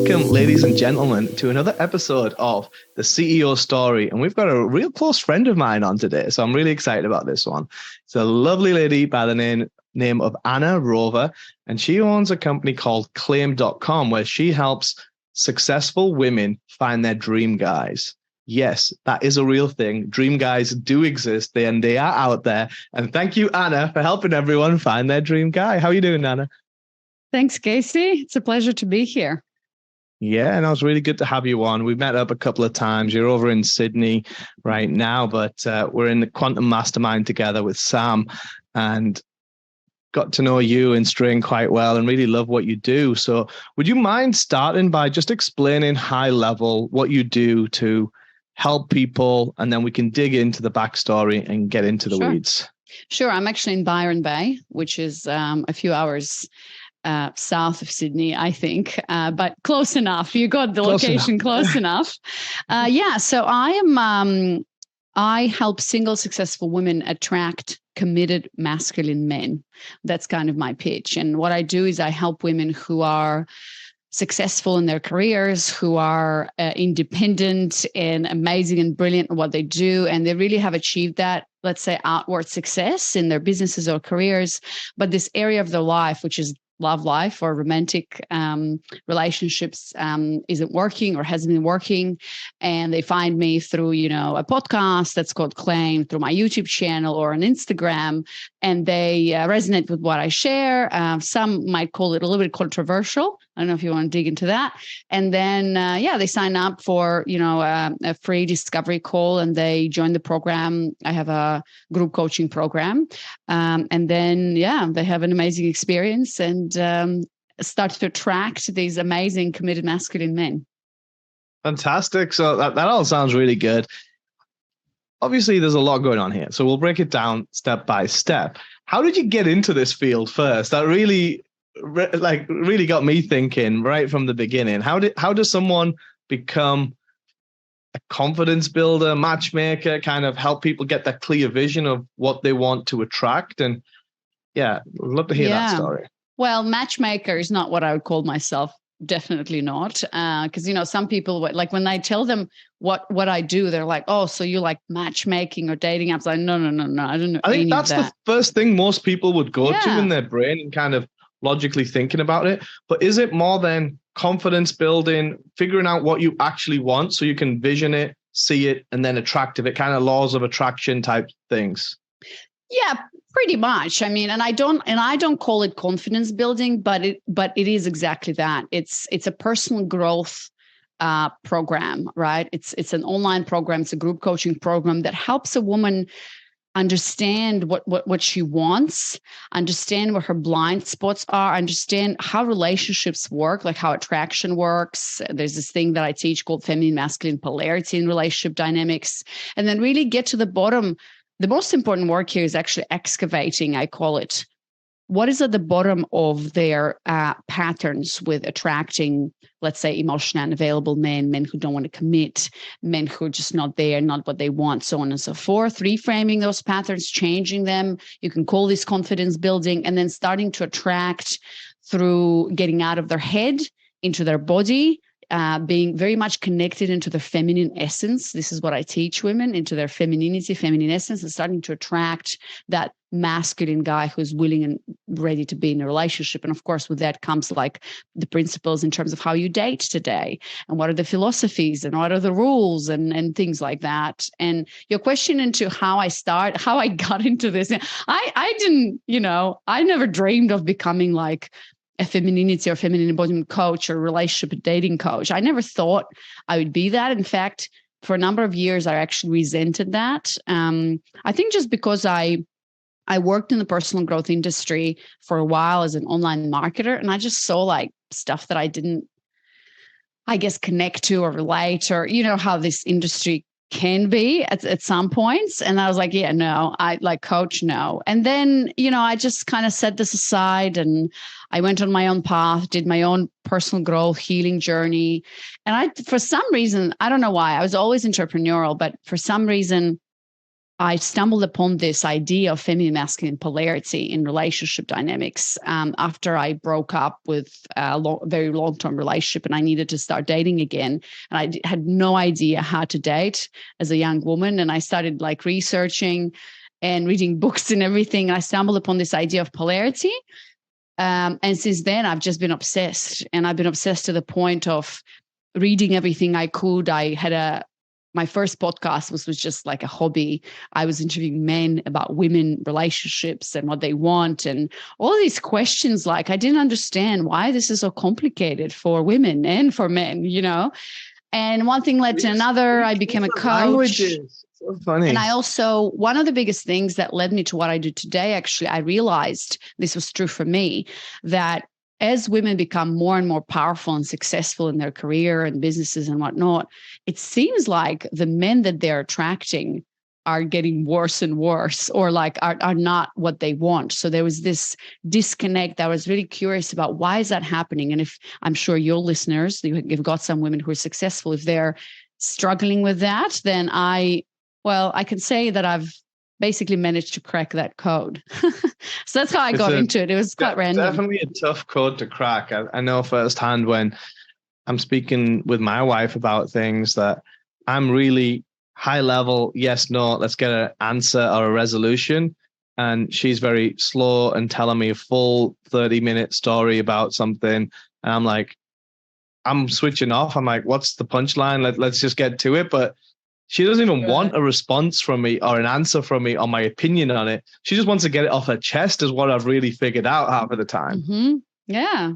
welcome, ladies and gentlemen, to another episode of the CEO Story. And we've got a real close friend of mine on today, so I'm really excited about this one. It's a lovely lady by the name of Anna Rova, and she owns a company called Claim.com, where she helps successful women find their dream guys. Yes, that is a real thing. Dream guys do exist, and they are out there. And thank you, Anna, for helping everyone find their dream guy. How are you doing, Anna? Thanks, Casey. It's a pleasure to be here. Yeah, and it was really good to have you on. We met up a couple of times. You're over in Sydney right now, but we're in the Quantum Mastermind together with Sam, and got to know you and String quite well and really love what you do. So would you mind starting by just explaining high level what you do to help people, and then we can dig into the backstory and get into the weeds? Sure. I'm actually in Byron Bay, which is a few hours south of Sydney, I think, but close enough. You got the location close enough. So I help single successful women attract committed masculine men. That's kind of my pitch. And what I do is I help women who are successful in their careers, who are independent and amazing and brilliant at what they do. And they really have achieved that, let's say, outward success in their businesses or careers. But this area of their life, which is love life or romantic relationships, isn't working or hasn't been working. And they find me through, a podcast that's called Claim, through my YouTube channel or on Instagram, and they resonate with what I share. Some might call it a little bit controversial. I don't know if you want to dig into that. And then, they sign up for, a free discovery call, and they join the program. I have a group coaching program. And then, they have an amazing experience and start to attract these amazing committed masculine men. Fantastic. So that all sounds really good. Obviously, there's a lot going on here. So we'll break it down step by step. How did you get into this field first? That really got me thinking right from the beginning. How does someone become a confidence builder, matchmaker, kind of help people get that clear vision of what they want to attract? And I'd love to hear that story. Well, matchmaker is not what I would call myself. Definitely not. Because, some people, like when I tell them what I do, they're like, oh, so you like matchmaking or dating apps? Like, no. I don't know. I think that's the first thing most people would go to in their brain and kind of logically thinking about it. But is it more than confidence building, figuring out what you actually want so you can vision it, see it, and then attract it, kind of laws of attraction type things? Yeah, pretty much. I mean, and I don't call it confidence building, but it is exactly that. It's a personal growth program, right? It's an online program. It's a group coaching program that helps a woman understand what she wants, understand what her blind spots are, understand how relationships work, like how attraction works. There's this thing that I teach called feminine masculine polarity in relationship dynamics, and then really get to the bottom. The most important work here is actually excavating, I call it. What is at the bottom of their patterns with attracting, let's say, emotionally unavailable men who don't want to commit, men who are just not there, not what they want, so on and so forth. Reframing those patterns, changing them. You can call this confidence building, and then starting to attract through getting out of their head into their body, being very much connected into their feminine essence. This is what I teach women, into their femininity, feminine essence, and starting to attract that masculine guy who's willing and ready to be in a relationship. And of course, with that comes like the principles in terms of how you date today, and what are the philosophies, and what are the rules, and things like that. And your question into how I got into this, I didn't, I never dreamed of becoming like a femininity or feminine embodiment coach or relationship dating coach. I never thought I would be that. In fact, for a number of years, I actually resented that. I think just because I worked in the personal growth industry for a while as an online marketer, and I just saw like stuff that I didn't, I guess, connect to or relate, or, how this industry can be at some points. And I was like, yeah, no, I like coach, no. And then, I just kind of set this aside, and I went on my own path, did my own personal growth, healing journey. And for some reason, I don't know why, I was always entrepreneurial, but for some reason, I stumbled upon this idea of feminine masculine polarity in relationship dynamics after I broke up with a very long-term relationship and I needed to start dating again. And I had no idea how to date as a young woman. And I started like researching and reading books and everything. And I stumbled upon this idea of polarity. And since then, I've just been obsessed. And I've been obsessed to the point of reading everything I could. I had my first podcast was just like a hobby. I was interviewing men about women relationships and what they want and all these questions. Like I didn't understand why this is so complicated for women and for men, And one thing led to another. I became a coach. Languages. So funny. And I also, one of the biggest things that led me to what I do today, actually, I realized this was true for me, that as women become more and more powerful and successful in their career and businesses and whatnot, it seems like the men that they're attracting are getting worse and worse, or like are not what they want. So there was this disconnect. I was really curious about why is that happening? And if I'm sure your listeners, you've got some women who are successful, if they're struggling with that, then I can say that I've basically managed to crack that code. So that's how I got into it. It was quite random. Definitely a tough code to crack. I know firsthand when I'm speaking with my wife about things that I'm really high level, yes, no, let's get an answer or a resolution. And she's very slow and telling me a full 30-minute story about something. And I'm like, I'm switching off. I'm like, what's the punchline? Let's just get to it. But she doesn't even want a response from me or an answer from me or my opinion on it. She just wants to get it off her chest is what I've really figured out half of the time. Mm-hmm. Yeah.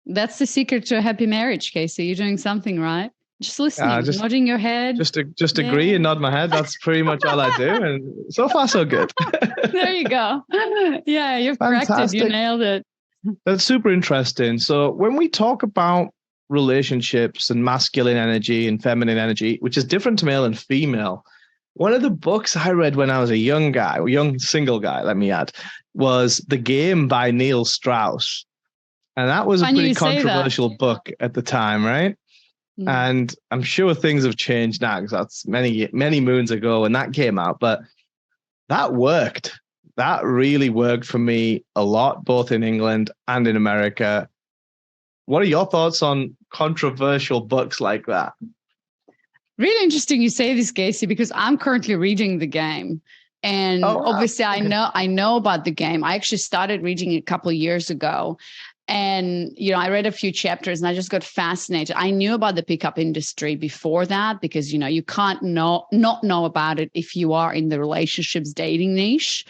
That's the secret to a happy marriage, Casey. You're doing something right. Just listening, nodding your head. Just agree and nod my head. That's pretty much all I do. And so far, so good. There you go. Yeah, you've cracked it. You nailed it. That's super interesting. So when we talk about relationships and masculine energy and feminine energy, which is different to male and female, one of the books I read when I was a young single guy, let me add, was The Game by Neil Strauss. And that was a pretty controversial book at the time, right? Mm. And I'm sure things have changed now because that's many, many moons ago when that came out. But that worked. That really worked for me a lot, both in England and in America. What are your thoughts on controversial books like that? Really interesting you say this, Casey, because I'm currently reading The Game. And obviously I know about The Game. I actually started reading it a couple of years ago. And, I read a few chapters and I just got fascinated. I knew about the pickup industry before that because, you can't not know about it if you are in the relationships dating niche.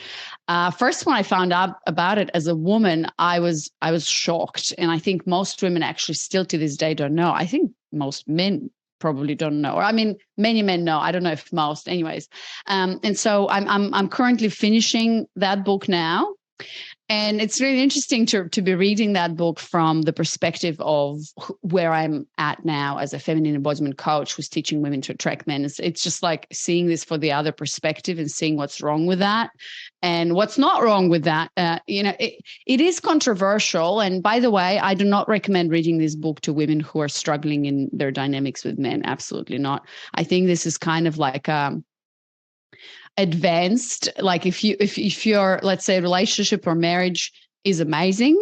First, when I found out about it as a woman, I was shocked. And I think most women actually still to this day don't know. I think most men probably don't know. Or I mean, many men know. I don't know if most anyways. And so I'm currently finishing that book now. And it's really interesting to be reading that book from the perspective of where I'm at now as a feminine embodiment coach who's teaching women to attract men. It's just like seeing this for the other perspective and seeing what's wrong with that and what's not wrong with that. It is controversial. And by the way, I do not recommend reading this book to women who are struggling in their dynamics with men. Absolutely not. I think this is kind of like advanced, like if your, let's say, relationship or marriage is amazing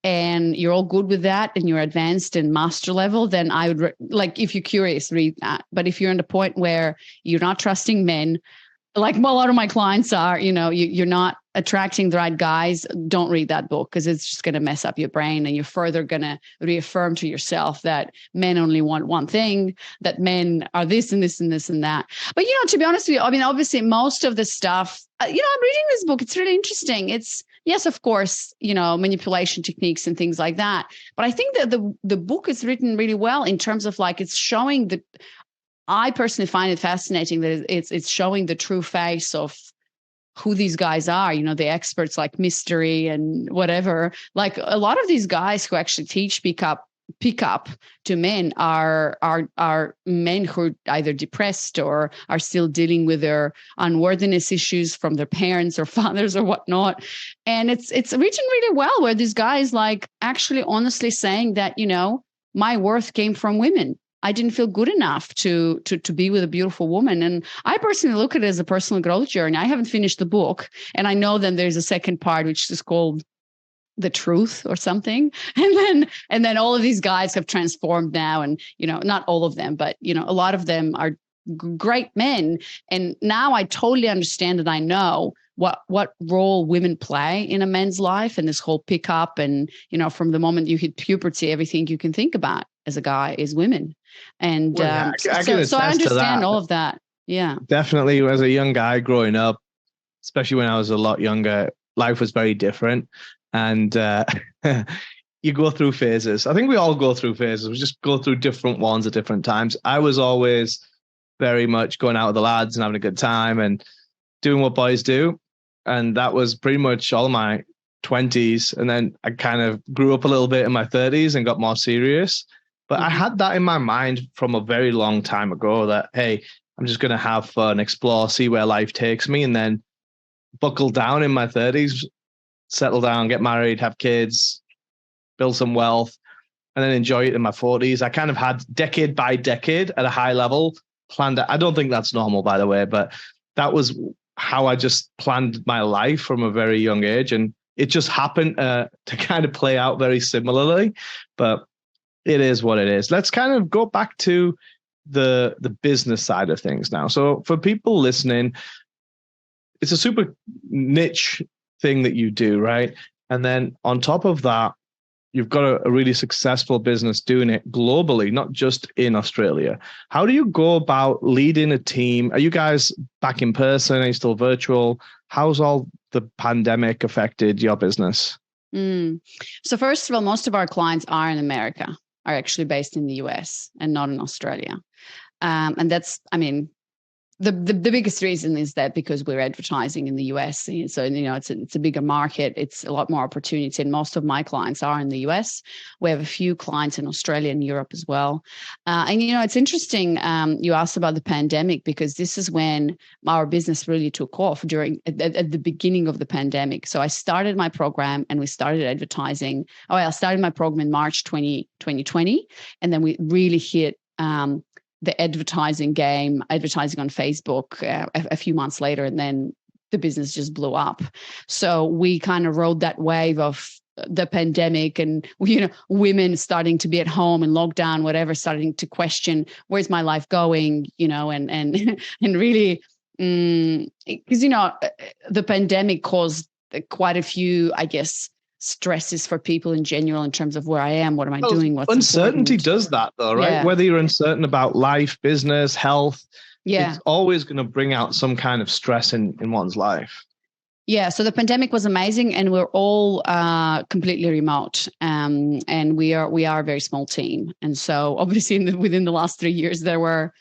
and you're all good with that and you're advanced and master level, then I would if you're curious, read that. But if you're in the point where you're not trusting men, like a lot of my clients are, you're not attracting the right guys, don't read that book because it's just going to mess up your brain and you're further going to reaffirm to yourself that men only want one thing, that men are this and this and this and that. But, to be honest with you, I mean, obviously most of the stuff, I'm reading this book. It's really interesting. It's, yes, of course, manipulation techniques and things like that. But I think that the book is written really well in terms of it's showing I personally find it fascinating that it's showing the true face of who these guys are, the experts like Mystery and whatever. Like a lot of these guys who actually teach pick up to men are men who are either depressed or are still dealing with their unworthiness issues from their parents or fathers or whatnot. And it's written really well where this guy is actually honestly saying that, my worth came from women. I didn't feel good enough to be with a beautiful woman. And I personally look at it as a personal growth journey. I haven't finished the book, and I know then there's a second part, which is called The Truth or something. And then all of these guys have transformed now, and not all of them, but a lot of them are great men. And now I totally understand, and I know what role women play in a man's life, and this whole pickup, and from the moment you hit puberty, everything you can think about as a guy is women. And so I understand all of that. Yeah, definitely. As a young guy growing up, especially when I was a lot younger, life was very different. And you go through phases. I think we all go through phases. We just go through different ones at different times. I was always very much going out with the lads and having a good time and doing what boys do. And that was pretty much all my 20s. And then I kind of grew up a little bit in my 30s and got more serious. But I had that in my mind from a very long time ago that, hey, I'm just going to have fun, explore, see where life takes me, and then buckle down in my 30s, settle down, get married, have kids, build some wealth, and then enjoy it in my 40s. I kind of had decade by decade at a high level planned. I don't think that's normal, by the way, but that was how I just planned my life from a very young age. And it just happened to kind of play out very similarly, but it is what it is. Let's kind of go back to the business side of things now. So for people listening, it's a super niche thing that you do, right? And then on top of that, you've got a really successful business doing it globally, not just in Australia. How do you go about leading a team? Are you guys back in person? Are you still virtual? How's all the pandemic affected your business? So first of all, most of our clients are in America, are actually based in the US and not in Australia. And that's, the biggest reason is that because we're advertising in the US, so it's a bigger market, it's a lot more opportunity, and most of my clients are in the US. We have a few clients in Australia and Europe as well. And it's interesting. You asked about the pandemic, because this is when our business really took off at the beginning of the pandemic. So I started my program and we started advertising. I started my program in March 2020, and then we really hit the advertising on Facebook a few months later, and then the business just blew up. So we kind of rode that wave of the pandemic, and women starting to be at home and lockdown, whatever, starting to question, where's my life going, and and really, because the pandemic caused quite a few, I guess, stresses for people in general in terms of where I am, what am I doing, what's uncertainty important. Does that though, right? Yeah. Whether you're uncertain about life, business, health, it's always going to bring out some kind of stress in one's life. Yeah, so the pandemic was amazing, and we're all completely remote, and we are a very small team. And so obviously within the last 3 years, there were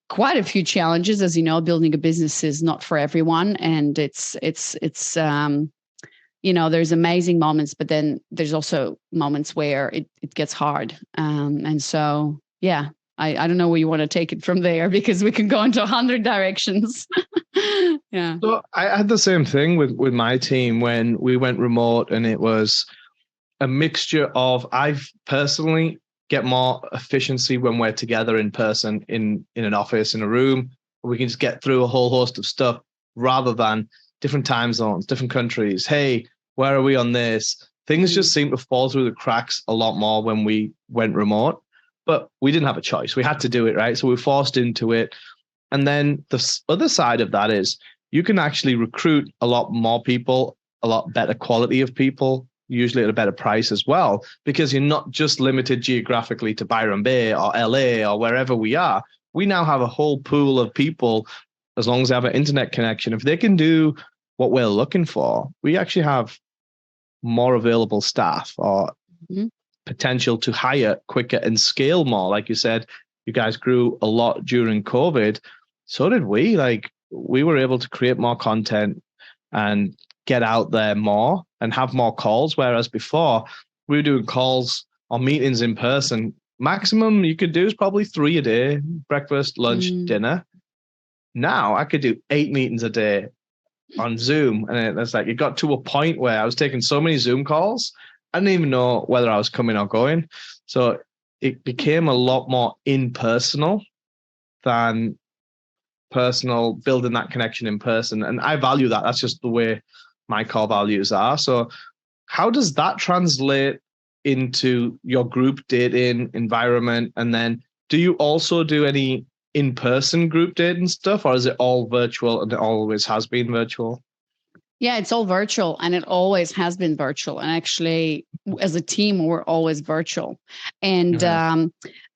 quite a few challenges. As you know, building a business is not for everyone, and it's there's amazing moments, but then there's also moments where it gets hard. And so, yeah, I don't know where you want to take it from there, because we can go into 100 directions. Yeah. So I had the same thing with my team when we went remote, and it was a mixture of, I've personally get more efficiency when we're together in person in an office, in a room, where we can just get through a whole host of stuff rather than different time zones, different countries. Hey, where are we on this? Things just seem to fall through the cracks a lot more when we went remote, but we didn't have a choice. We had to do it, right? So we were forced into it. And then the other side of that is you can actually recruit a lot more people, a lot better quality of people, usually at a better price as well, because you're not just limited geographically to Byron Bay or LA or wherever we are. We now have a whole pool of people, as long as they have an internet connection. If they can do what we're looking for, we actually have more available staff or potential to hire quicker and scale more. Like you said, you guys grew a lot during COVID. So did we. Like, we were able to create more content and get out there more and have more calls. Whereas before, we were doing calls or meetings in person. Maximum you could do is probably 3 a day: breakfast, lunch, dinner. Now I could do 8 meetings a day on Zoom. And it's like, it got to a point where I was taking so many Zoom calls, I didn't even know whether I was coming or going. So it became a lot more impersonal than personal, building that connection in person. And I value that. That's just the way my core values are. So how does that translate into your group dating environment? And then do you also do any in-person group dating stuff, or is it all virtual and it always has been virtual? Yeah, it's all virtual and it always has been virtual. And actually, as a team, we're always virtual. And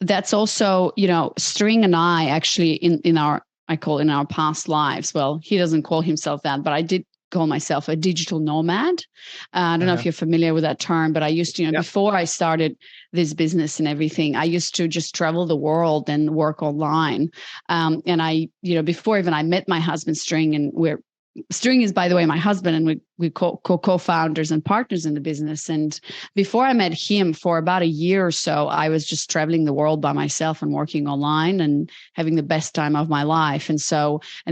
that's also, String and I actually in our, I call in our past lives. Well, he doesn't call himself that, but I did call myself a digital nomad. I don't know if you're familiar with that term, but I used to, before I started this business and everything, I used to just travel the world and work online. And I, before even I met my husband String, and String is, by the way, my husband, and we co-founders and partners in the business. And before I met him, for about a year or so, I was just traveling the world by myself and working online and having the best time of my life. And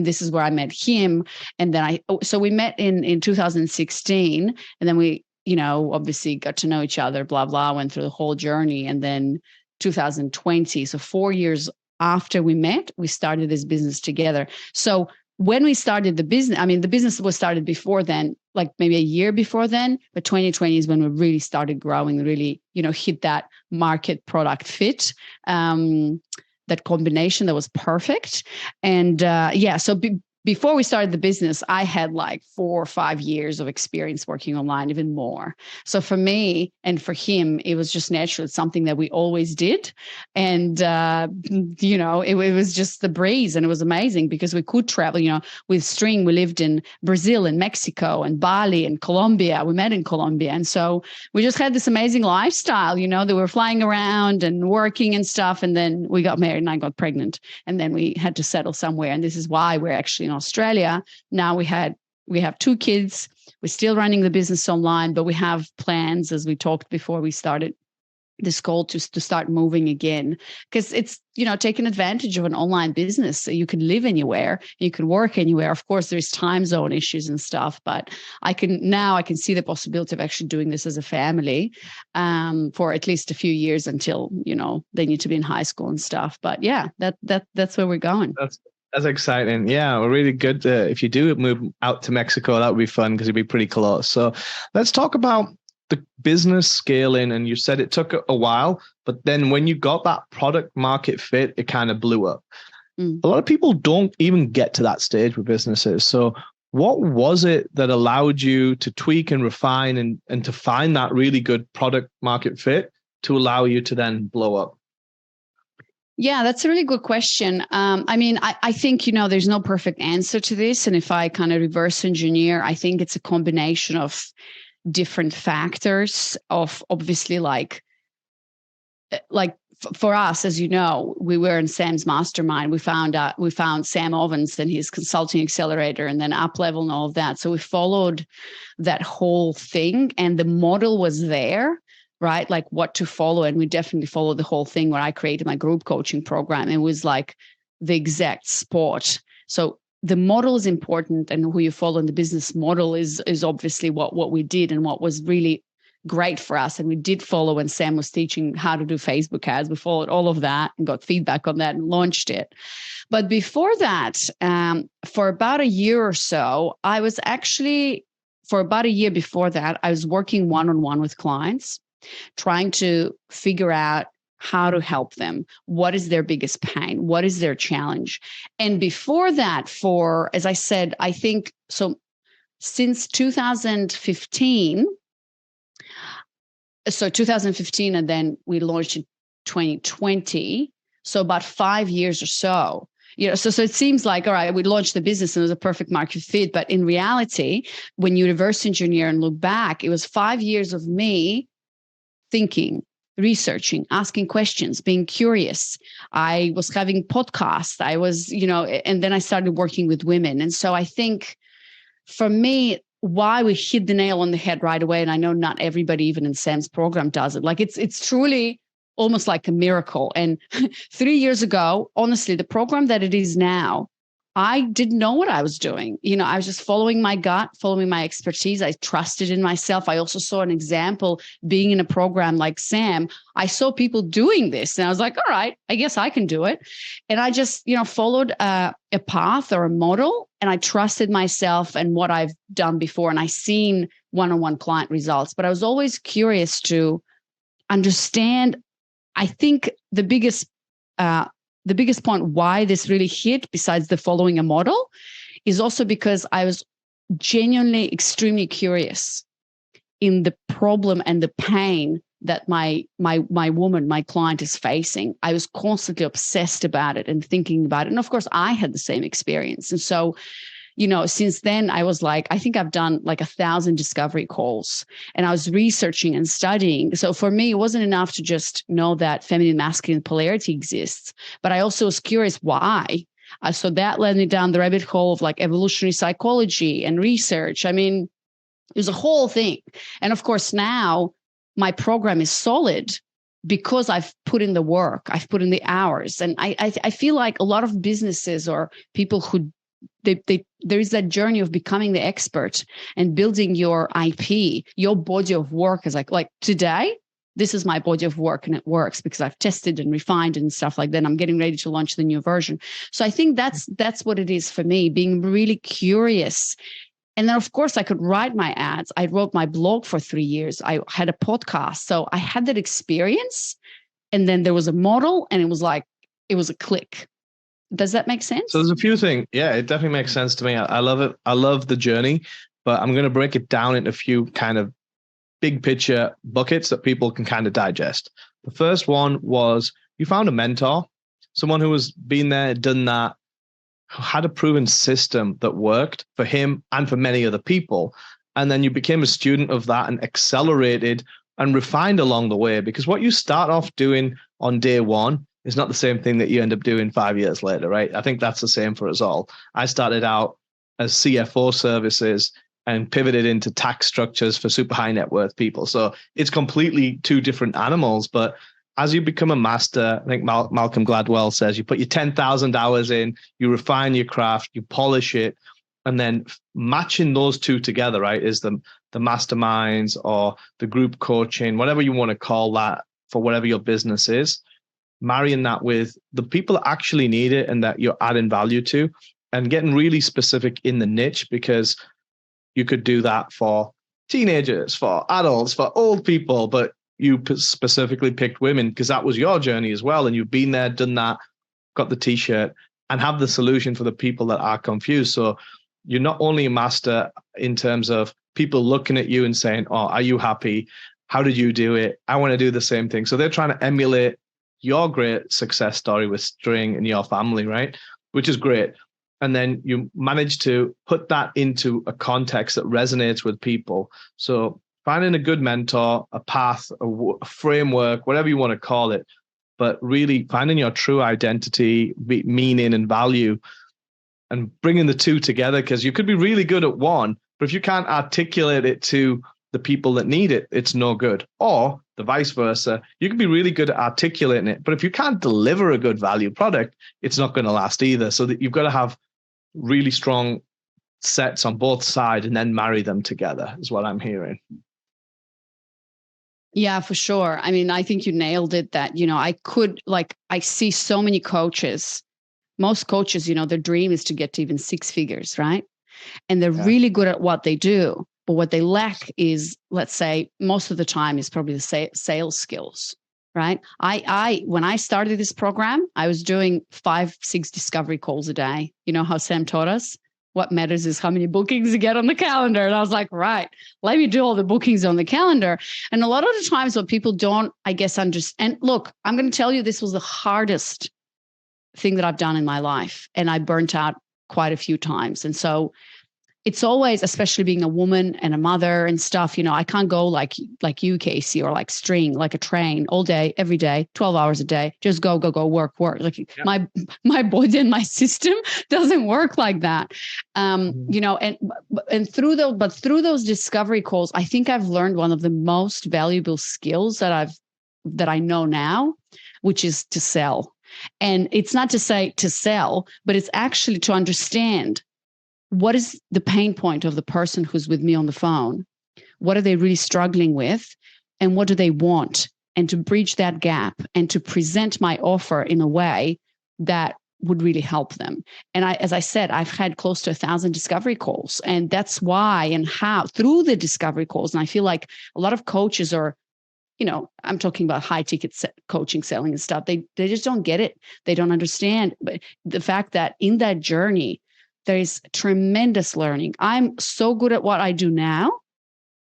this is where I met him. And then so we met in 2016, and then we, obviously got to know each other, blah, blah, went through the whole journey. And then 2020, so 4 years after we met, we started this business together. So when we started the business, I mean, the business was started before then, like maybe a year before then, but 2020 is when we really started growing, really, hit that market product fit, that combination that was perfect. And so before we started the business, I had like 4 or 5 years of experience working online, even more. So for me and for him, it was just natural. It's something that we always did. And, it was just the breeze, and it was amazing because we could travel, with String. We lived in Brazil and Mexico and Bali and Colombia. We met in Colombia. And so we just had this amazing lifestyle, that we were flying around and working and stuff. And then we got married and I got pregnant, and then we had to settle somewhere. And this is why we're actually in Australia. Now we have 2 kids. We're still running the business online, but we have plans, as we talked before we started this call, to start moving again, because it's, taking advantage of an online business. So you can live anywhere, you can work anywhere. Of course, there's time zone issues and stuff, but I can see the possibility of actually doing this as a family for at least a few years until, they need to be in high school and stuff. But yeah, that's where we're going. That's exciting. Yeah, we're really good. If you do move out to Mexico, that would be fun because it'd be pretty close. So let's talk about the business scaling. And you said it took a while, but then when you got that product market fit, it kind of blew up. A lot of people don't even get to that stage with businesses. So what was it that allowed you to tweak and refine and to find that really good product market fit to allow you to then blow up? Yeah, that's a really good question. I think, there's no perfect answer to this. And if I kind of reverse engineer, I think it's a combination of different factors of, obviously, like for us, as you know, we were in Sam's mastermind. We found Sam Ovens and his consulting accelerator, and then Up Level and all of that. So we followed that whole thing, and the model was there, right? Like what to follow. And we definitely followed the whole thing where I created my group coaching program. It was like the exact spot. So the model is important, and who you follow in the business model is obviously what we did and what was really great for us. And we did follow when Sam was teaching how to do Facebook ads. We followed all of that and got feedback on that and launched it. But before that, for about a year or so, for about a year before that, I was working one-on-one with clients, trying to figure out how to help them. What is their biggest pain? What is their challenge? And before that, as I said, I think, so since 2015, and then we launched in 2020. So about 5 years or so, so it seems like, all right, we launched the business and it was a perfect market fit. But in reality, when you reverse engineer and look back, it was 5 years of me thinking, researching, asking questions, being curious. I was having podcasts. I was, and then I started working with women. And so I think for me, why we hit the nail on the head right away, and I know not everybody, even in Sam's program, does it. Like it's truly almost like a miracle. And 3 years ago, honestly, the program that it is now, I didn't know what I was doing. I was just following my gut, following my expertise. I trusted in myself. I also saw an example being in a program like Sam. I saw people doing this and I was like, all right, I guess I can do it. And I just, followed a path or a model, and I trusted myself and what I've done before. And I seen one-on-one client results, but I was always curious to understand. I think the biggest point why this really hit, besides the following a model, is also because I was genuinely extremely curious in the problem and the pain that my woman, my client, is facing. I was constantly obsessed about it and thinking about it. And of course, I had the same experience. And so, since then I was like, I think I've done like 1,000 discovery calls, and I was researching and studying. So for me, it wasn't enough to just know that feminine masculine polarity exists, but I also was curious why. So that led me down the rabbit hole of like evolutionary psychology and research. I mean, it was a whole thing. And of course, now my program is solid because I've put in the work, I've put in the hours. And I feel like a lot of businesses or people who there is that journey of becoming the expert and building your IP, your body of work is like today, this is my body of work and it works because I've tested and refined and stuff like that. I'm getting ready to launch the new version. So I think that's what it is for me, being really curious. And then, of course, I could write my ads. I wrote my blog for 3 years. I had a podcast. So I had that experience. And then there was a model, and it was a click. Does that make sense? So there's a few things. Yeah, it definitely makes sense to me. I love it. I love the journey, but I'm going to break it down into a few kind of big picture buckets that people can kind of digest. The first one was you found a mentor, someone who has been there, done that, who had a proven system that worked for him and for many other people. And then you became a student of that and accelerated and refined along the way, because what you start off doing on day one is not the same thing that you end up doing 5 years later, right? I think that's the same for us all. I started out as CFO services and pivoted into tax structures for super high net worth people. So it's completely two different animals. But as you become a master, I think Malcolm Gladwell says, you put your 10,000 hours in, you refine your craft, you polish it, and then matching those two together, right, is the masterminds or the group coaching, whatever you want to call that for whatever your business is. Marrying that with the people that actually need it and that you're adding value to, and getting really specific in the niche, because you could do that for teenagers, for adults, for old people, but you specifically picked women because that was your journey as well. And you've been there, done that, got the t-shirt, and have the solution for the people that are confused. So you're not only a master in terms of people looking at you and saying, oh, are you happy? How did you do it? I want to do the same thing. So they're trying to emulate your great success story with String and your family, right? Which is great. And then you manage to put that into a context that resonates with people. So finding a good mentor, a path, a framework, whatever you want to call it, but really finding your true identity, meaning and value, and bringing the two together, because you could be really good at one, but if you can't articulate it to the people that need it, it's no good. Or the vice versa, you can be really good at articulating it, but if you can't deliver a good value product, it's not going to last either. So that you've got to have really strong sets on both sides and then marry them together is what I'm hearing. Yeah, for sure. I mean, I think you nailed it that, I see so many coaches, most coaches, their dream is to get to even 6 figures, right? And they're really good at what they do. But what they lack is, let's say, most of the time is probably the sales skills, right? When I started this program, I was doing 5-6 discovery calls a day. You know how Sam taught us? What matters is how many bookings you get on the calendar. And I was like, right, let me do all the bookings on the calendar. And a lot of the times what people don't, I guess, understand. And look, I'm going to tell you, this was the hardest thing that I've done in my life. And I burnt out quite a few times. And so it's always, especially being a woman and a mother and stuff, I can't go like you, Casey, or like String, like a train all day, every day, 12 hours a day, just go, work. Like my body and my system doesn't work like that. And through those discovery calls, I think I've learned one of the most valuable skills that I know now, which is to sell. And it's not to say to sell, but it's actually to understand what is the pain point of the person who's with me on the phone. What are they really struggling with? And what do they want? And to bridge that gap and to present my offer in a way that would really help them. And as I said, I've had close to 1,000 discovery calls. And that's why and how through the discovery calls. And I feel like a lot of coaches are, I'm talking about high ticket coaching, selling and stuff. They just don't get it. They don't understand. But the fact that in that journey, there is tremendous learning. I'm so good at what I do now.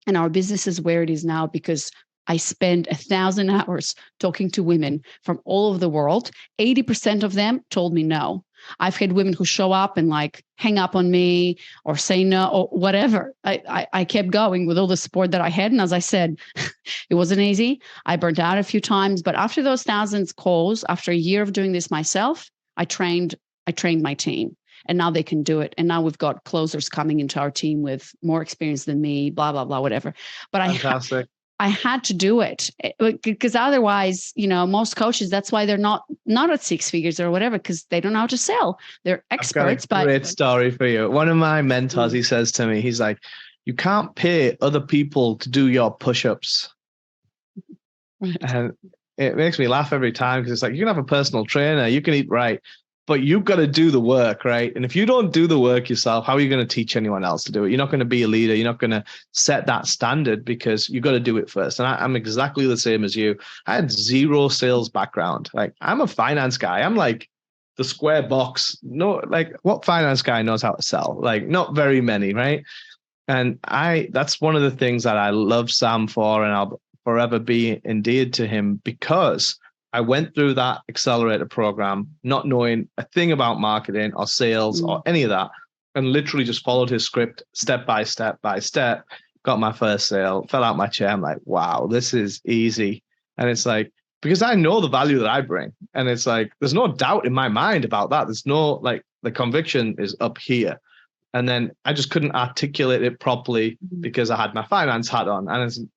And our business is where it is now because I spend 1,000 hours talking to women from all over the world. 80% of them told me no. I've had women who show up and like hang up on me or say no or whatever. I kept going with all the support that I had. And as I said, it wasn't easy. I burnt out a few times. But after those thousands calls, after a year of doing this myself, I trained my team. And now they can do it. And now we've got closers coming into our team with more experience than me, blah, blah, blah, whatever. But Fantastic. I had to do it because otherwise, most coaches, that's why they're not at six figures or whatever, because they don't know how to sell. They're experts. I've got a great story for you. One of my mentors, he says to me, he's like, you can't pay other people to do your push-ups. Right. And it makes me laugh every time because it's like, you can have a personal trainer, you can eat right, but you've got to do the work, right? And if you don't do the work yourself, how are you going to teach anyone else to do it? You're not going to be a leader. You're not going to set that standard because you've got to do it first. And I'm exactly the same as you. I had zero sales background. Like, I'm a finance guy. I'm like the square box. No, like, what finance guy knows how to sell? Like, not very many, right? And that's one of the things that I love Sam for, and I'll forever be endeared to him because I went through that accelerator program, not knowing a thing about marketing or sales or any of that, and literally just followed his script step by step by step, got my first sale, fell out my chair. I'm like, wow, this is easy. And it's like, because I know the value that I bring. And it's like, there's no doubt in my mind about that. There's no, like, the conviction is up here. And then I just couldn't articulate it properly because I had my finance hat on. And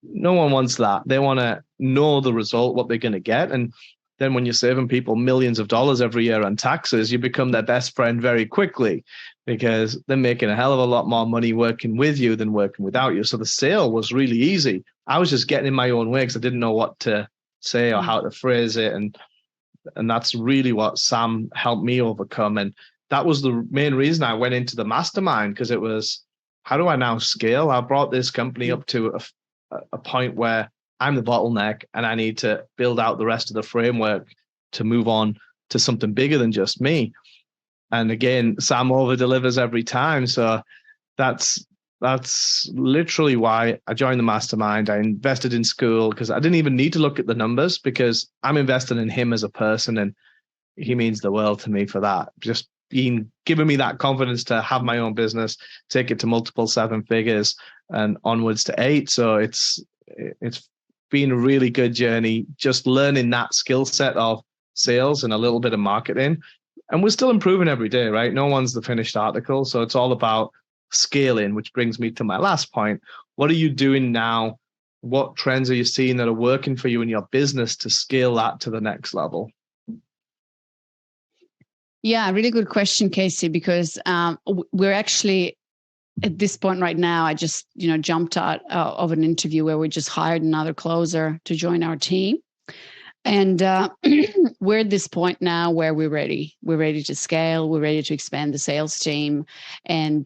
no one wants that. They want to know the result, what they're going to get. And then when you're saving people millions of dollars every year on taxes, you become their best friend very quickly because they're making a hell of a lot more money working with you than working without you. So the sale was really easy. I was just getting in my own way because I didn't know what to say or how to phrase it. And that's really what Sam helped me overcome. And that was the main reason I went into the mastermind, because it was, how do I now scale? I brought this company up to a point where I'm the bottleneck and I need to build out the rest of the framework to move on to something bigger than just me. And again, Sam over delivers every time. So that's literally why I joined the mastermind. I invested in school because I didn't even need to look at the numbers because I'm invested in him as a person. And he means the world to me for that. Just giving me that confidence to have my own business, take it to multiple 7 figures and onwards to 8. So it's been a really good journey, just learning that skill set of sales and a little bit of marketing. And we're still improving every day, right? No one's the finished article. So it's all about scaling, which brings me to my last point. What are you doing now? What trends are you seeing that are working for you in your business to scale that to the next level? Yeah, really good question, Casey, because we're actually at this point right now. I just, jumped out of an interview where we just hired another closer to join our team. And we're at this point now where we're ready. We're ready to scale. We're ready to expand the sales team and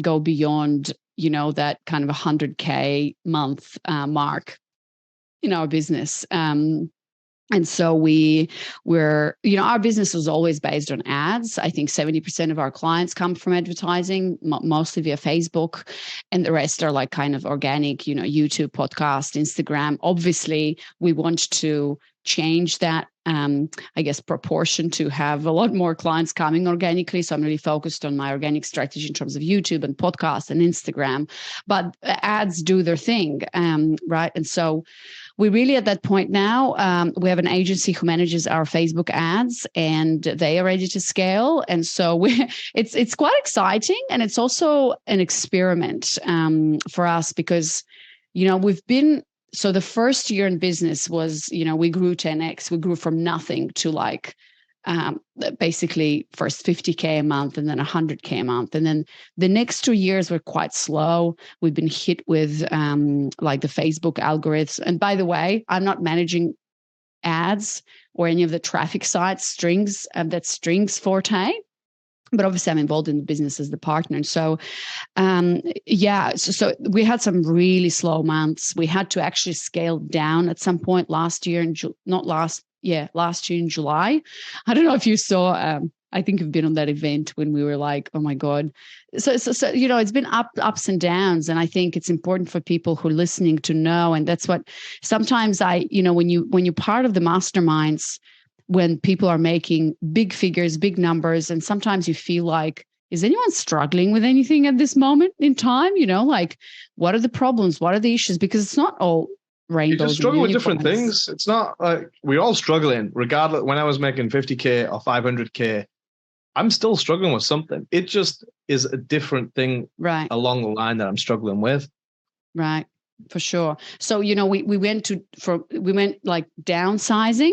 go beyond, that kind of 100K month mark in our business. And so we're, our business was always based on ads. I think 70% of our clients come from advertising, mostly via Facebook, and the rest are like kind of organic, YouTube, podcast, Instagram. Obviously, we want to change that, proportion to have a lot more clients coming organically. So I'm really focused on my organic strategy in terms of YouTube and podcast and Instagram, but ads do their thing, right? And so we're really at that point now. We have an agency who manages our Facebook ads, and they are ready to scale. And so it's quite exciting, and it's also an experiment for us because, we've been so the first year in business was, we grew 10x. We grew from nothing to like basically first 50K a month and then 100K a month. And then the next 2 years were quite slow. We've been hit with like the Facebook algorithms. And by the way, I'm not managing ads or any of the traffic sites, strings, that's Strings forte. But obviously I'm involved in the business as the partner. And so, so we had some really slow months. We had to actually scale down at some point last year, last year in July. I don't know if you saw, I think you've been on that event when we were like, oh my God. So it's been ups and downs. And I think it's important for people who are listening to know. And that's what sometimes when you're part of the masterminds, when people are making big figures, big numbers, and sometimes you feel like, is anyone struggling with anything at this moment in time? Like, what are the problems? What are the issues? Because it's not all rainbows. You just struggle with different things. It's not like we're all struggling, regardless. When I was making 50K or 500K, I'm still struggling with something. It just is a different thing along the line that I'm struggling with. Right. For sure. So, we went like downsizing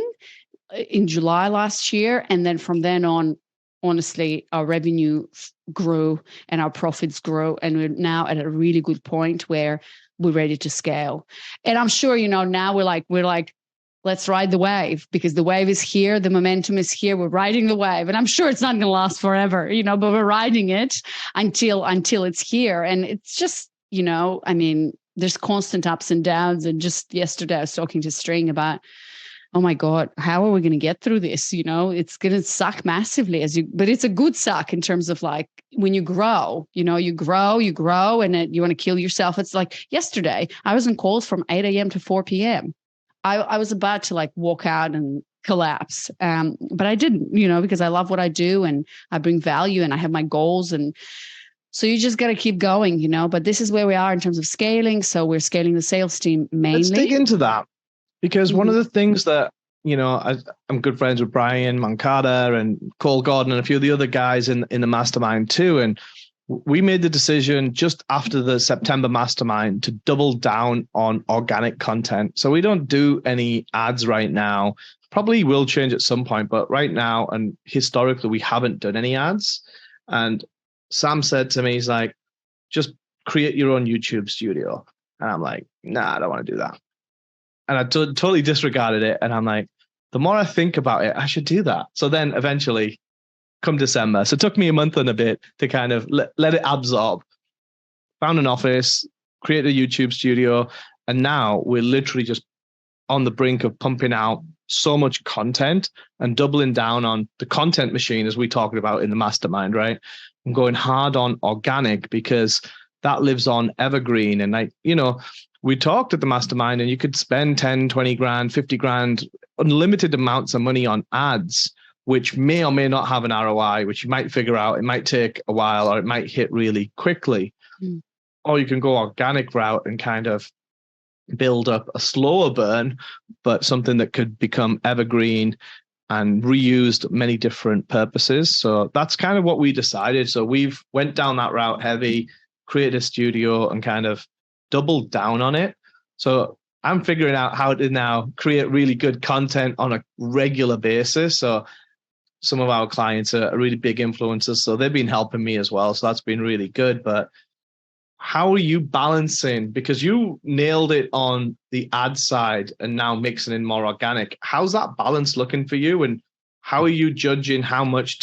in July last year. And then from then on, honestly, our revenue grew and our profits grew. And we're now at a really good point where we're ready to scale. And I'm sure, now we're like, let's ride the wave, because the wave is here. The momentum is here. We're riding the wave. And I'm sure it's not going to last forever, but we're riding it until it's here. And it's just, there's constant ups and downs. And just yesterday I was talking to String about, oh my God, how are we going to get through this? It's going to suck massively but it's a good suck in terms of like when you grow, you grow and you want to kill yourself. It's like yesterday I was on calls from 8 a.m. to 4 p.m. I was about to like walk out and collapse. But I didn't, because I love what I do and I bring value and I have my goals. And so you just got to keep going, but this is where we are in terms of scaling. So we're scaling the sales team mainly. Let's dig into that. Because one of the things that, I'm good friends with Brian Mancada and Cole Gordon and a few of the other guys in the mastermind too. And we made the decision just after the September mastermind to double down on organic content. So we don't do any ads right now. Probably will change at some point, but right now and historically, we haven't done any ads. And Sam said to me, he's like, just create your own YouTube studio. And I'm like, nah, I don't want to do that. And I totally disregarded it. And I'm like, the more I think about it, I should do that. So then eventually, come December, so it took me a month and a bit to kind of let it absorb. Found an office, created a YouTube studio, and now we're literally just on the brink of pumping out so much content and doubling down on the content machine, as we talked about in the mastermind, right? I'm going hard on organic because that lives on evergreen. And we talked at the mastermind and you could spend 10, 20 grand, 50 grand, unlimited amounts of money on ads, which may or may not have an ROI, which you might figure out. It might take a while or it might hit really quickly. Or you can go organic route and kind of build up a slower burn, but something that could become evergreen and reused many different purposes. So that's kind of what we decided. So we've went down that route heavy, created a studio and kind of doubled down on it. So I'm figuring out how to now create really good content on a regular basis. So some of our clients are really big influencers, so they've been helping me as well. So that's been really good. But how are you balancing? Because you nailed it on the ad side and now mixing in more organic. How's that balance looking for you? And how are you judging how much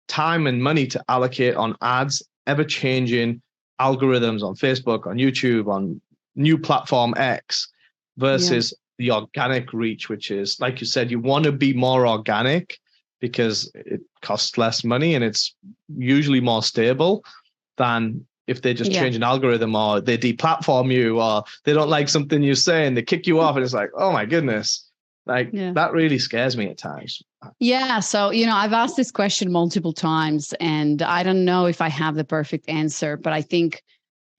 time and money to allocate on ads, ever changing algorithms on Facebook, on YouTube, on new platform X versus the organic reach, which is, like you said, you want to be more organic because it costs less money and it's usually more stable than if they just change an algorithm or they deplatform you or they don't like something you say and they kick you off and it's like, oh my goodness, that really scares me at times. Yeah. So, I've asked this question multiple times and I don't know if I have the perfect answer, but I think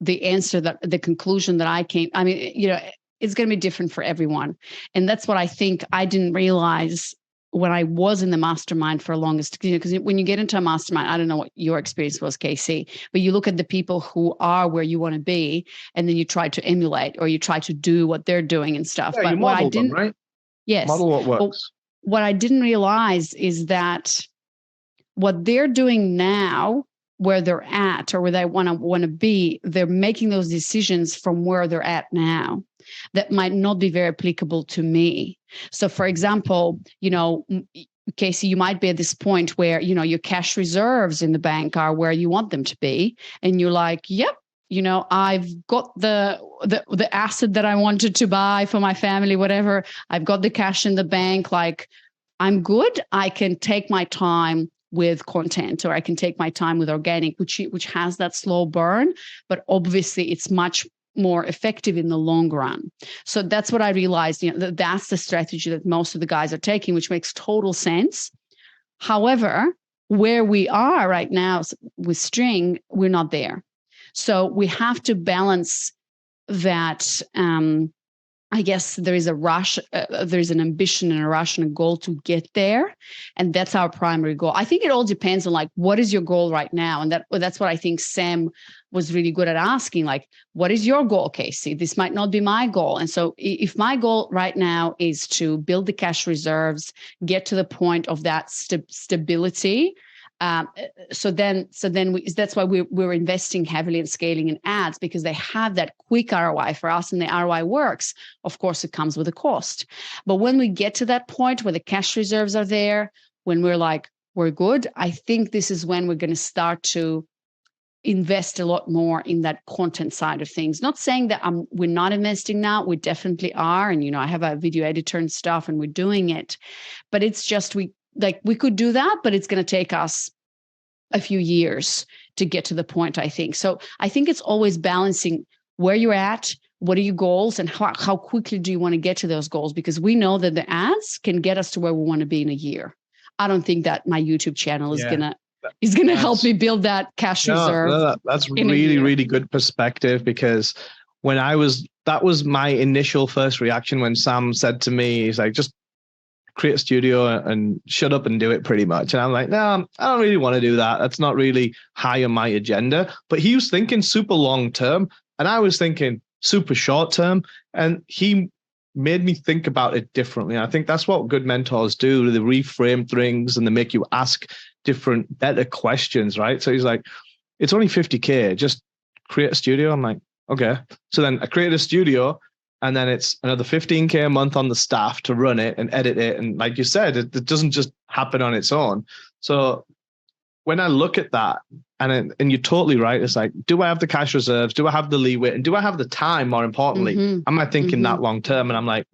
the conclusion that I came, it's going to be different for everyone. And that's what I think I didn't realize when I was in the mastermind for the longest, because when you get into a mastermind, I don't know what your experience was, Casey, but you look at the people who are where you want to be, and then you try to emulate or you try to do what they're doing and stuff. Yeah, but you model them, right? Yes. Model what But works. what I didn't realize is that what they're doing now, where they're at or where they want to be, they're making those decisions from where they're at now that might not be very applicable to me. So for example, Casey, you might be at this point where, your cash reserves in the bank are where you want them to be. And you're like, yep, I've got the asset that I wanted to buy for my family, whatever. I've got the cash in the bank. Like, I'm good. I can take my time with content, or I can take my time with organic, which has that slow burn, but obviously it's much more effective in the long run. So that's what I realized, that's the strategy that most of the guys are taking, which makes total sense. However, where we are right now with String, we're not there. So we have to balance that. I guess there is a rush, there's an ambition and a rush and a goal to get there. And that's our primary goal. I think it all depends on what is your goal right now? And that's what I think Sam was really good at asking, what is your goal, Casey? This might not be my goal. And so if my goal right now is to build the cash reserves, get to the point of that stability, so then that's why we're investing heavily in scaling in ads, because they have that quick ROI for us, and the ROI works. Of course, it comes with a cost. But when we get to that point where the cash reserves are there, when we're good, I think this is when we're going to start to invest a lot more in that content side of things. Not saying that we're not investing now. We definitely are. And, I have a video editor and stuff, and we're doing it. But it's just we could do that, but it's going to take us a few years to get to the point, I think. So I think it's always balancing where you're at, what are your goals, and how quickly do you want to get to those goals? Because we know that the ads can get us to where we want to be in a year. I don't think that my YouTube channel is gonna help me build that cash reserve. No, that's really, really good perspective, because that was my initial first reaction when Sam said to me, he's like, just create a studio and shut up and do it, pretty much. And I'm like, no, I don't really want to do that. That's not really high on my agenda. But he was thinking super long term, and I was thinking super short term. And he made me think about it differently. And I think that's what good mentors do. They reframe things and they make you ask different, better questions, right? So he's like, it's only 50K, just create a studio. I'm like, okay. So then I created a studio, and then it's another 15K a month on the staff to run it and edit it. And like you said, it doesn't just happen on its own. So when I look at that, and you're totally right, it's like, do I have the cash reserves? Do I have the leeway? And do I have the time, more importantly? Am I thinking that long term? And I'm like,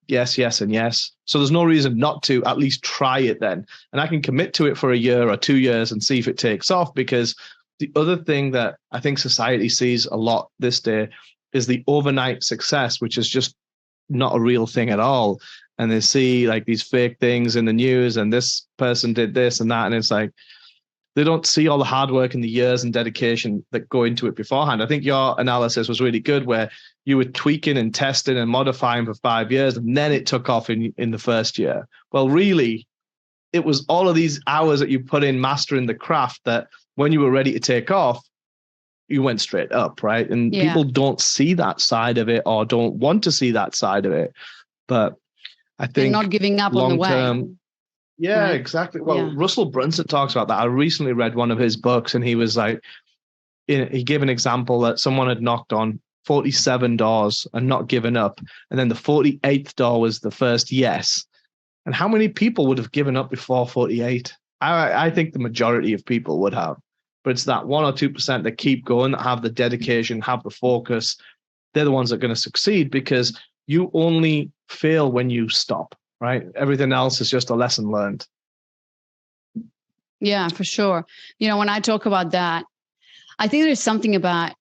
yes, yes, and yes. So there's no reason not to at least try it then. And I can commit to it for a year or 2 years and see if it takes off. Because the other thing that I think society sees a lot this day is the overnight success, which is just not a real thing at all. And they see these fake things in the news, and this person did this and that. And it's like, they don't see all the hard work and the years and dedication that go into it beforehand. I think your analysis was really good, where you were tweaking and testing and modifying for 5 years, and then it took off in the first year. Well, really, it was all of these hours that you put in mastering the craft that when you were ready to take off, you went straight up, right? And people don't see that side of it, or don't want to see that side of it. But I think not giving up on the way. Yeah, right? Exactly. Well, Russell Brunson talks about that. I recently read one of his books, and he was like, he gave an example that someone had knocked on 47 doors and not given up. And then the 48th door was the first yes. And how many people would have given up before 48? I think the majority of people would have. But it's that 1 or 2% that keep going, that have the dedication, have the focus. They're the ones that are going to succeed, because you only fail when you stop, right? Everything else is just a lesson learned. Yeah, for sure. When I talk about that, I think there's something about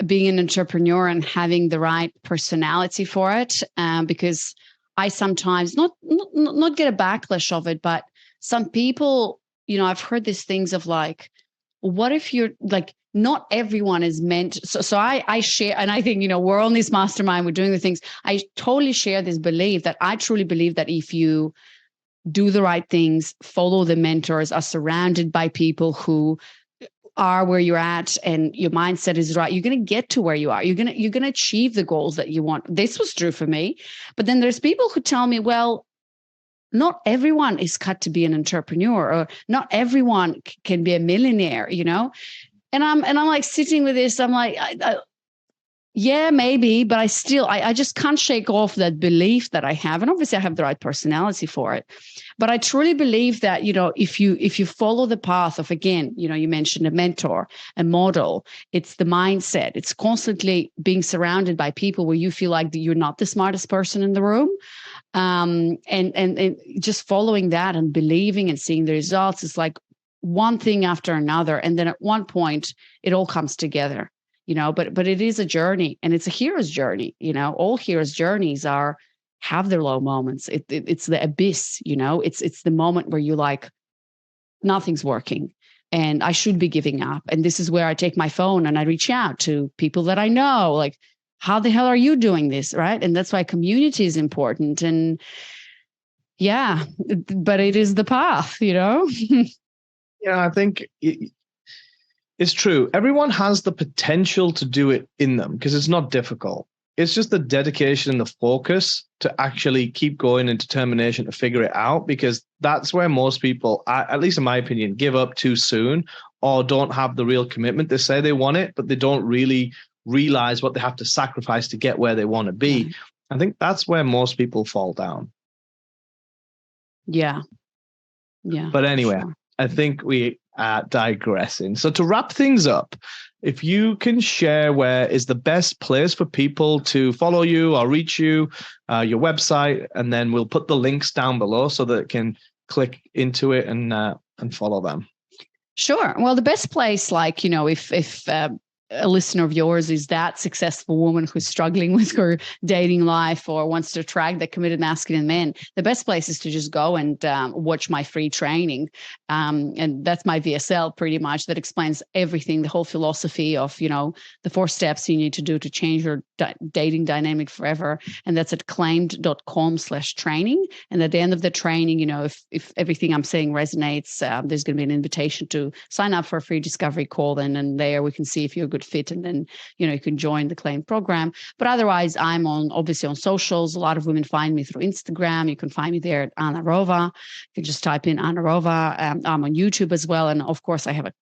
being an entrepreneur and having the right personality for it, because I sometimes not get a backlash of it, but some people, I've heard these things of what if you're not everyone is meant. So I share, and I think, we're on this mastermind, we're doing the things. I totally share this belief that I truly believe that if you do the right things, follow the mentors, are surrounded by people who are where you're at and your mindset is right, you're going to get to where you are. You're going to achieve the goals that you want. This was true for me. But then there's people who tell me, well, not everyone is cut to be an entrepreneur, or not everyone can be a millionaire, And I'm like sitting with this. I'm like, yeah, maybe, but I just can't shake off that belief that I have. And obviously I have the right personality for it. But I truly believe that, if you follow the path of, again, you mentioned a mentor, a model, it's the mindset. It's constantly being surrounded by people where you feel like you're not the smartest person in the room. And just following that and believing and seeing the results is like one thing after another. And then at one point, it all comes together. But it is a journey, and it's a hero's journey. All hero's journeys have their low moments. It's the abyss, it's the moment where you're like, nothing's working and I should be giving up. And this is where I take my phone and I reach out to people that I know, like, how the hell are you doing this? Right. And that's why community is important. And yeah, but it is the path, Yeah, I think it's true. Everyone has the potential to do it in them because it's not difficult. It's just the dedication and the focus to actually keep going and determination to figure it out, because that's where most people, at least in my opinion, give up too soon or don't have the real commitment. They say they want it, but they don't really realize what they have to sacrifice to get where they want to be. I think that's where most people fall down. Yeah. But anyway, sure. I think we are digressing. So to wrap things up, if you can share where is the best place for people to follow you or reach you, your website, and then we'll put the links down below so that it can click into it and follow them. Sure. Well, the best place, like, if a listener of yours is that successful woman who's struggling with her dating life or wants to attract the committed masculine men, the best place is to just go and watch my free training. And that's my VSL pretty much, that explains everything, the whole philosophy of, the 4 steps you need to do to change your dating dynamic forever. And that's at claimed.com/training. And at the end of the training, if everything I'm saying resonates, there's going to be an invitation to sign up for a free discovery call. And there we can see if you're a good fit, and then you can join the Claimed program. But otherwise, I'm obviously on socials. A lot of women find me through Instagram. You can find me there at Anna Rova. You can just type in Anna Rova. I'm on YouTube as well, and of course I have a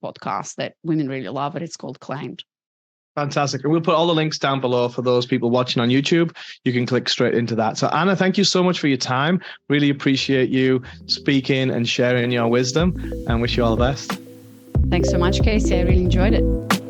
podcast that women really love, and it's called Claimed. Fantastic. And we'll put all the links down below for those people watching on YouTube. You can click straight into that. So Anna, thank you so much for your time. Really appreciate you speaking and sharing your wisdom, and wish you all the best. Thanks so much, Casey. I really enjoyed it.